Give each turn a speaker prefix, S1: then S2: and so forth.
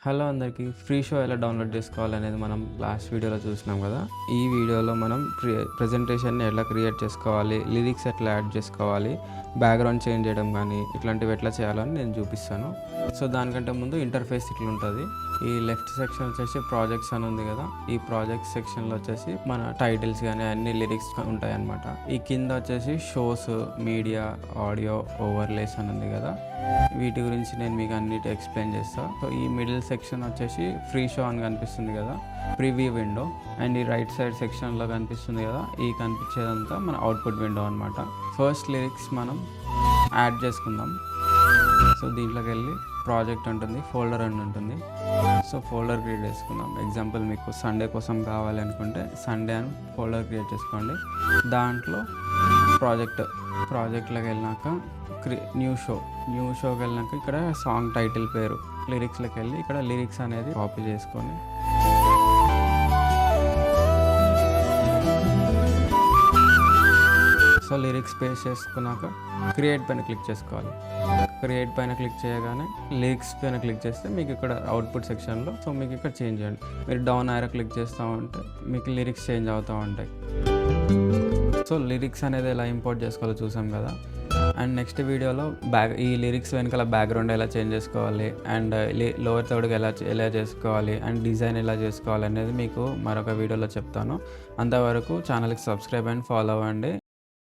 S1: Hello అందరికీ. Free show ఎలా download చేసుకోవాలనేది మనం లాస్ట్ వీడియోలో చూసినాం కదా. ఈ వీడియోలో మనం ప్రెజెంటేషన్ని ఎలా క్రియేట్ చేసుకోవాలి, లిరిక్స్ ఎట్లా యాడ్ చేసుకోవాలి, బ్యాక్గ్రౌండ్ చేంజ్ చేయడం కానీ ఇట్లాంటివి ఎట్లా చేయాలని నేను చూపిస్తాను. సో దానికంటే ముందు ఇంటర్ఫేస్ ఇట్లా ఉంటుంది. ఈ లెఫ్ట్ సెక్షన్ వచ్చేసి ప్రాజెక్ట్స్ అని ఉంది కదా. ఈ ప్రాజెక్ట్ సెక్షన్లో వచ్చేసి మన టైటిల్స్ కానీ అన్ని లిరిక్స్ ఉంటాయి అన్నమాట. ఈ కింద వచ్చేసి షోస్, మీడియా, ఆడియో, ఓవర్లేస్ అని ఉంది కదా. వీటి గురించి నేను మీకు అన్నిటి ఎక్స్ప్లెయిన్ చేస్తాను. సో ఈ మిడిల్ సెక్షన్ వచ్చేసి ఫ్రీ షో అని కనిపిస్తుంది కదా, ప్రివ్యూ విండో. అండ్ ఈ రైట్ సైడ్ సెక్షన్లో కనిపిస్తుంది కదా, ఈ కనిపించేదంతా మన అవుట్పుట్ విండో అనమాట. ఫస్ట్ లిరిక్స్ మనం యాడ్ చేసుకుందాం. సో దీంట్లోకి వెళ్ళి ప్రాజెక్ట్ ఉంటుంది, ఫోల్డర్ అని ఉంటుంది. సో ఫోల్డర్ క్రియేట్ చేసుకుందాం. ఎగ్జాంపుల్ మీకు సండే కోసం కావాలి అనుకుంటే సండే అని ఫోల్డర్ క్రియేట్ చేసుకోండి. దాంట్లో ప్రాజెక్ట్లోకి వెళ్ళినాక న్యూ షోకి వెళ్ళినాక ఇక్కడ సాంగ్ టైటిల్ పేరు లిరిక్స్లోకి వెళ్ళి ఇక్కడ లిరిక్స్ అనేది కాపీ చేసుకొని సో లిరిక్స్ పేస్ట్ చేసుకున్నాక క్రియేట్ పైన క్లిక్ చేసుకోవాలి. క్రియేట్ పైన క్లిక్ చేయగానే లిరిక్స్ పైన క్లిక్ చేస్తే మీకు ఇక్కడ అవుట్పుట్ సెక్షన్లో సో మీకు ఇక్కడ చేంజ్ చేయండి. మీరు డౌన్ ఆరో క్లిక్ చేస్తూ ఉంటే మీకు లిరిక్స్ చేంజ్ అవుతూ ఉంటాయి. సో లిరిక్స్ అనేది ఎలా ఇంపోర్ట్ చేసుకోవాలో చూసాం కదా. అండ్ నెక్స్ట్ వీడియోలో ఈ లిరిక్స్ వెనకాల బ్యాక్గ్రౌండ్ ఎలా చేంజ్ చేసుకోవాలి, అండ్ లోవర్ థర్డ్కి ఎలా చేసుకోవాలి, అండ్ డిజైన్ ఎలా చేసుకోవాలి అనేది మీకు మరొక వీడియోలో చెప్తాను. అంతవరకు ఛానల్కి సబ్స్క్రైబ్ అండ్ ఫాలో అవ్వండి.